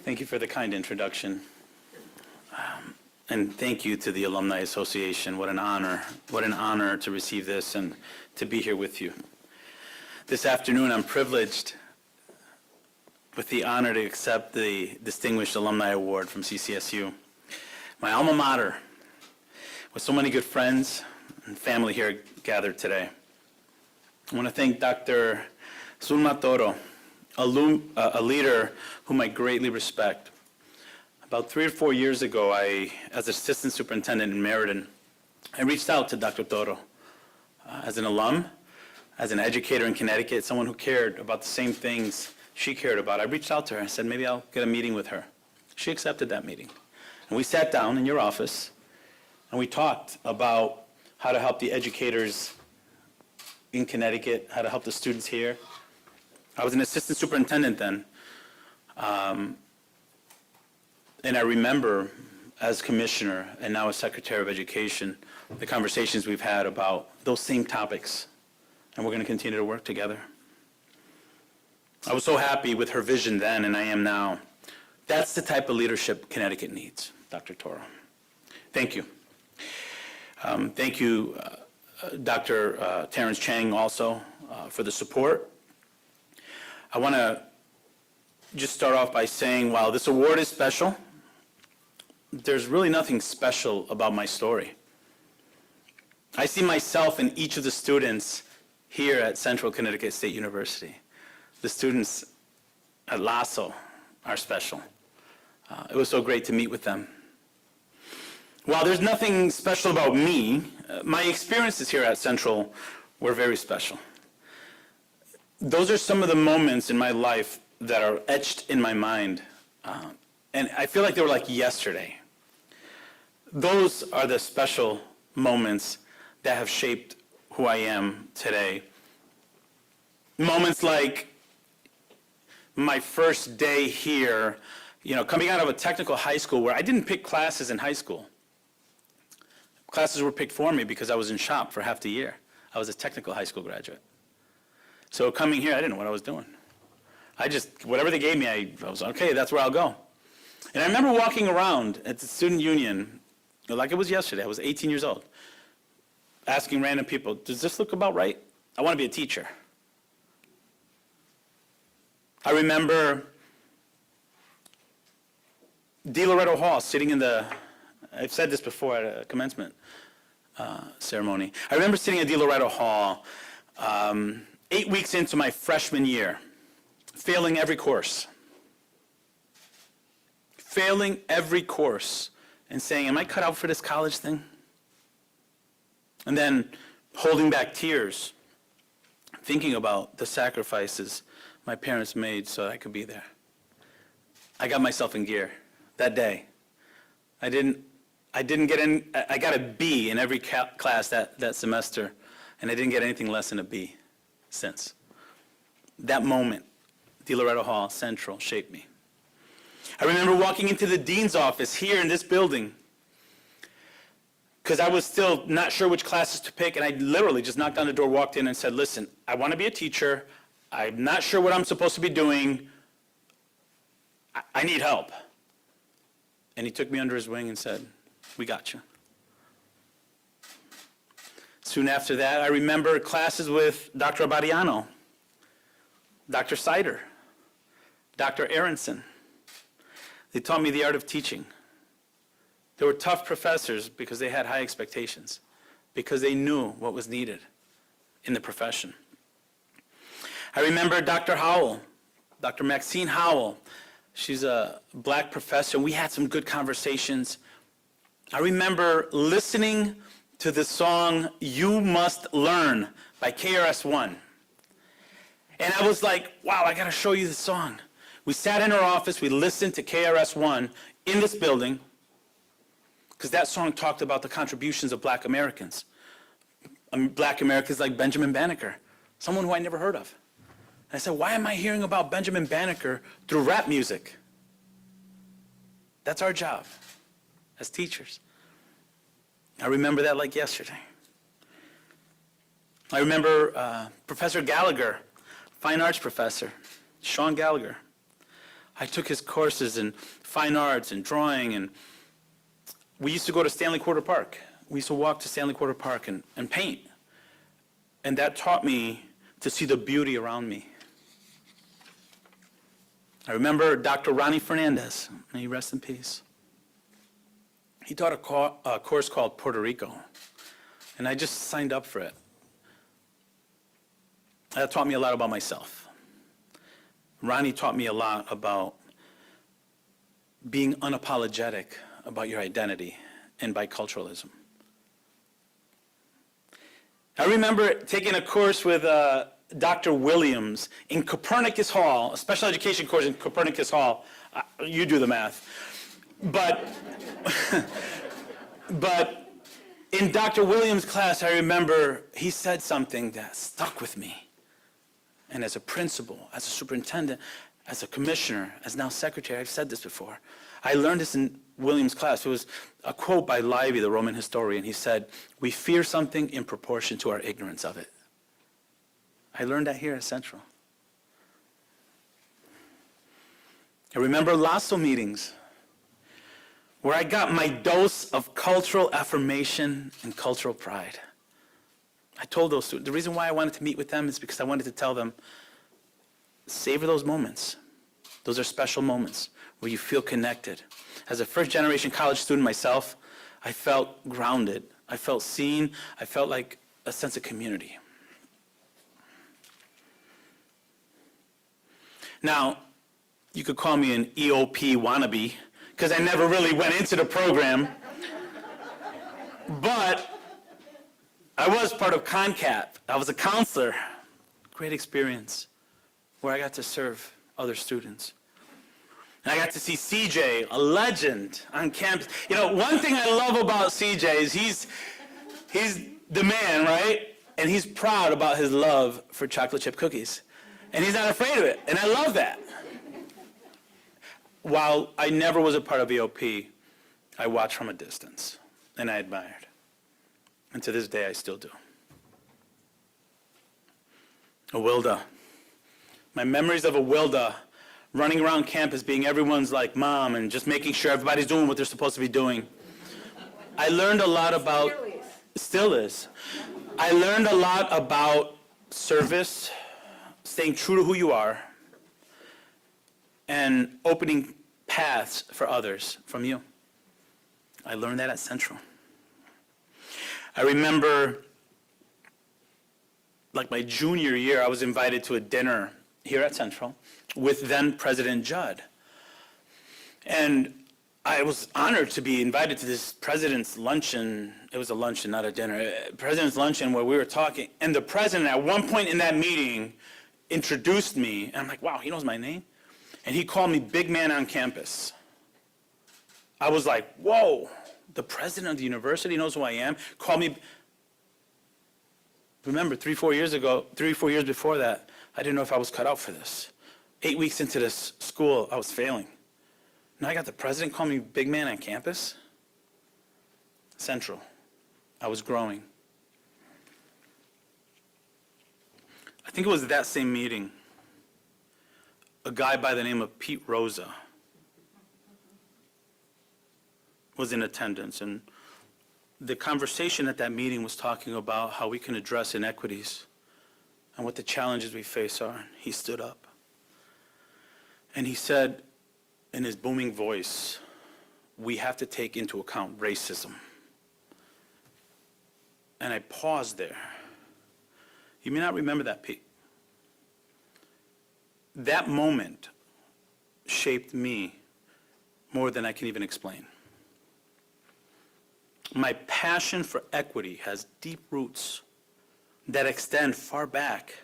Thank you for the kind introduction. And thank you to the Alumni Association. What an honor to receive this and to be here with you. This afternoon, I'm privileged with the honor to accept the Distinguished Alumni Award from CCSU, my alma mater, with so many good friends and family here gathered today. I want to thank Dr. Zulma Toro, a leader whom I greatly respect. About 3 or 4 years ago, as assistant superintendent in Meriden, I reached out to Dr. Toro as an alum, as an educator in Connecticut, someone who cared about the same things she cared about. I reached out to her and said, maybe I'll get a meeting with her. She accepted that meeting. And we sat down in your office, and we talked about how to help the educators in Connecticut, how to help the students here. I was an assistant superintendent then. And I remember, as commissioner and now as secretary of education, the conversations we've had about those same topics. And we're going to continue to work together. I was so happy with her vision then, and I am now. That's the type of leadership Connecticut needs, Dr. Toro. Thank you. Thank you, Dr. Terrence Chang, also, for the support. I want to just start off by saying, while this award is special, there's really nothing special about my story. I see myself in each of the students here at Central Connecticut State University. The students at LASO are special. It was so great to meet with them. While there's nothing special about me, my experiences here at Central were very special. Those are some of the moments in my life that are etched in my mind. And I feel like they were like yesterday. Those are the special moments that have shaped who I am today. Moments like my first day here, coming out of a technical high school where I didn't pick classes in high school. Classes were picked for me because I was in shop for half the year. I was a technical high school graduate. So coming here, I didn't know what I was doing. Whatever they gave me, I was, okay, that's where I'll go. And I remember walking around at the student union, like it was yesterday. I was 18 years old, asking random people, does this look about right? I want to be a teacher. I remember DeLoretto Hall sitting in I've said this before at a commencement ceremony. I remember sitting at DeLoretto Hall 8 weeks into my freshman year, failing every course. Failing every course and saying, am I cut out for this college thing? And then holding back tears, thinking about the sacrifices my parents made so I could be there. I got myself in gear that day. I got a B in every class that semester, and I didn't get anything less than a B since. That moment, DeLoretto Hall Central shaped me. I remember walking into the dean's office here in this building because I was still not sure which classes to pick, and I literally just knocked on the door, walked in, and said, listen, I want to be a teacher. I'm not sure what I'm supposed to be doing. I need help. And he took me under his wing and said, we got you. Soon after that, I remember classes with Dr. Abadiano, Dr. Sider, Dr. Aronson. They taught me the art of teaching. They were tough professors because they had high expectations, because they knew what was needed in the profession. I remember Dr. Howell, Dr. Maxine Howell. She's a black professor, and we had some good conversations. I remember listening to the song, You Must Learn by KRS-One. And I was like, wow, I got to show you the song. We sat in our office, we listened to KRS-One in this building, because that song talked about the contributions of black Americans. Black Americans like Benjamin Banneker, someone who I never heard of. And I said, why am I hearing about Benjamin Banneker through rap music? That's our job as teachers. I remember that like yesterday. I remember Professor Gallagher, fine arts professor, Sean Gallagher. I took his courses in fine arts and drawing, and we used to go to Stanley Quarter Park. We used to walk to Stanley Quarter Park and paint. And that taught me to see the beauty around me. I remember Dr. Ronnie Fernandez, may he rest in peace. He taught a course called Puerto Rico, and I just signed up for it. That taught me a lot about myself. Ronnie taught me a lot about being unapologetic about your identity and biculturalism. I remember taking a course with Dr. Williams in Copernicus Hall, a special education course in Copernicus Hall. You do the math. But in Dr. Williams' class, I remember he said something that stuck with me. And as a principal, as a superintendent, as a commissioner, as now secretary, I've said this before. I learned this in Williams' class. It was a quote by Livy, the Roman historian. He said, "We fear something in proportion to our ignorance of it." I learned that here at Central. I remember LASO meetings where I got my dose of cultural affirmation and cultural pride. I told those students, the reason why I wanted to meet with them is because I wanted to tell them, savor those moments. Those are special moments where you feel connected. As a first-generation college student myself, I felt grounded. I felt seen. I felt like a sense of community. Now, you could call me an EOP wannabe, because I never really went into the program. But I was part of CONCAT. I was a counselor. Great experience where I got to serve other students. And I got to see CJ, a legend on campus. You know, one thing I love about CJ is he's the man, right? And he's proud about his love for chocolate chip cookies. And he's not afraid of it. And I love that. While I never was a part of EOP, I watched from a distance. And I admired. And to this day, I still do. Awilda. My memories of Awilda, running around campus, being everyone's like mom and just making sure everybody's doing what they're supposed to be doing. I learned a lot about, still is. I learned a lot about service, staying true to who you are, and opening paths for others from you. I learned that at Central. I remember, like my junior year, I was invited to a dinner here at Central with then President Judd. And I was honored to be invited to this president's luncheon. It was a luncheon, not a dinner. President's luncheon where we were talking. And the president, at one point in that meeting, introduced me. And I'm like, wow, he knows my name? And he called me big man on campus. I was like, whoa, the president of the university knows who I am? Called me. Remember, 3-4 years before that, I didn't know if I was cut out for this. 8 weeks into this school, I was failing. Now I got the president calling me big man on campus. Central. I was growing. I think it was that same meeting, a guy by the name of Pete Rosa was in attendance, and the conversation at that meeting was talking about how we can address inequities and what the challenges we face are. He stood up and he said in his booming voice, we have to take into account racism. And I paused there. You may not remember that, Pete. That moment shaped me more than I can even explain. My passion for equity has deep roots that extend far back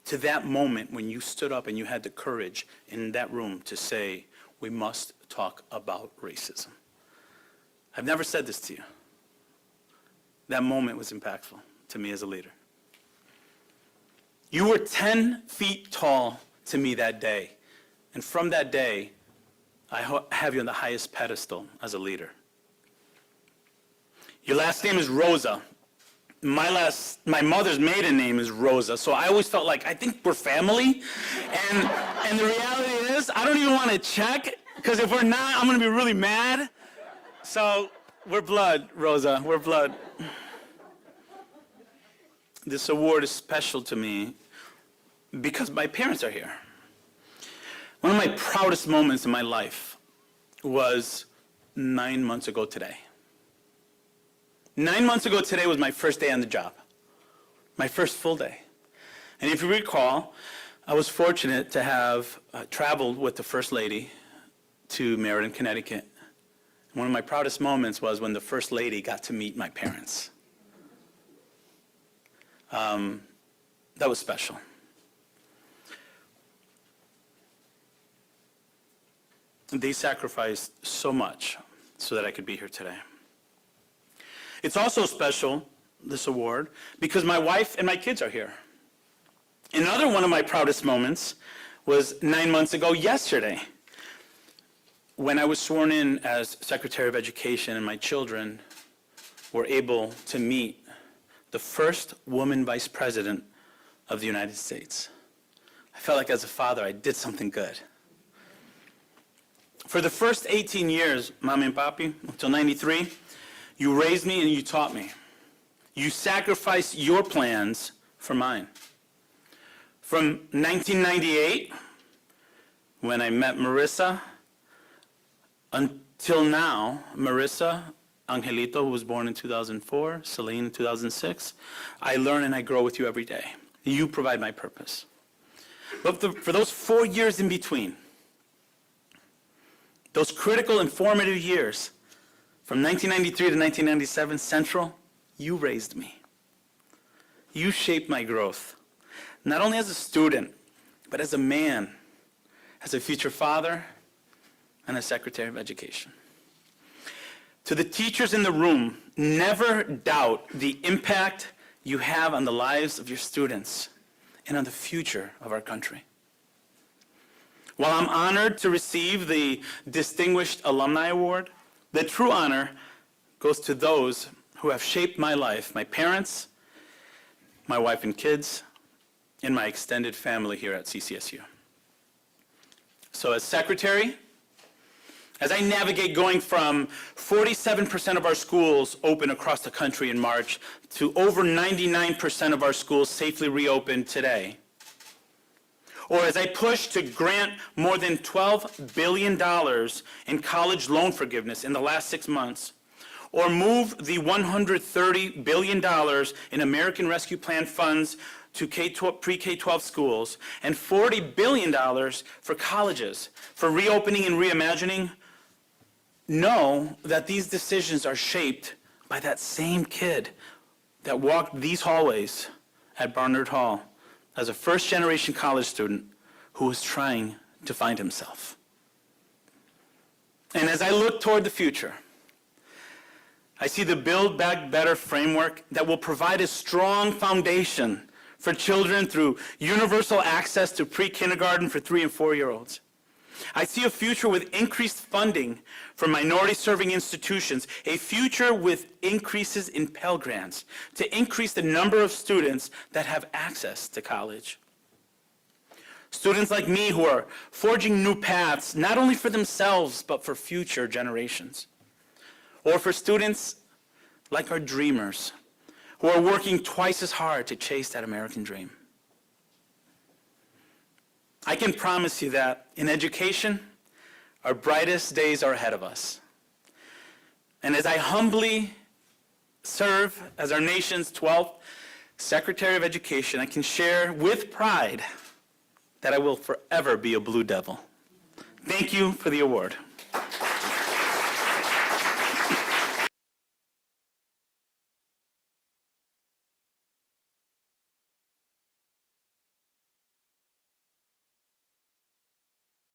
to that moment when you stood up and you had the courage in that room to say, we must talk about racism. I've never said this to you. That moment was impactful to me as a leader. You were 10 feet tall to me that day. And from that day, I have you on the highest pedestal as a leader. Your last name is Rosa. My mother's maiden name is Rosa, so I always felt like, I think we're family. And the reality honest, I don't even want to check, because if we're not, I'm going to be really mad. So we're blood, Rosa. We're blood. This award is special to me because my parents are here. One of my proudest moments in my life was 9 months ago today. 9 months ago today was my first day on the job, my first full day. And if you recall, I was fortunate to have traveled with the First Lady to Meriden, Connecticut. One of my proudest moments was when the First Lady got to meet my parents. That was special. They sacrificed so much so that I could be here today. It's also special, this award, because my wife and my kids are here. Another one of my proudest moments was 9 months ago yesterday, when I was sworn in as Secretary of Education and my children were able to meet the first woman vice president of the United States. I felt like as a father I did something good. For the first 18 years, Mami and Papi, until 93, you raised me and you taught me. You sacrificed your plans for mine. From 1998, when I met Marissa, until now, Marissa, Angelito, who was born in 2004, Celine in 2006, I learn and I grow with you every day. You provide my purpose. But for those 4 years in between, those critical and formative years, from 1993 to 1997, Central, you raised me. You shaped my growth, not only as a student, but as a man, as a future father, and as Secretary of Education. To the teachers in the room, never doubt the impact you have on the lives of your students and on the future of our country. While I'm honored to receive the Distinguished Alumni Award, the true honor goes to those who have shaped my life, my parents, my wife and kids, and my extended family here at CCSU. So as Secretary, as I navigate going from 47% of our schools open across the country in March to over 99% of our schools safely reopened today, or as I push to grant more than $12 billion in college loan forgiveness in the last 6 months, or move the $130 billion in American Rescue Plan funds to pre-K-12 schools, and $40 billion for colleges, for reopening and reimagining, know that these decisions are shaped by that same kid that walked these hallways at Barnard Hall as a first-generation college student who was trying to find himself. And as I look toward the future, I see the Build Back Better framework that will provide a strong foundation for children through universal access to pre-kindergarten for 3- and 4-year-olds. I see a future with increased funding for minority-serving institutions, a future with increases in Pell Grants to increase the number of students that have access to college. Students like me who are forging new paths, not only for themselves, but for future generations. Or for students like our dreamers, who are working twice as hard to chase that American dream. I can promise you that in education, our brightest days are ahead of us. And as I humbly serve as our nation's 12th Secretary of Education, I can share with pride that I will forever be a Blue Devil. Thank you for the award.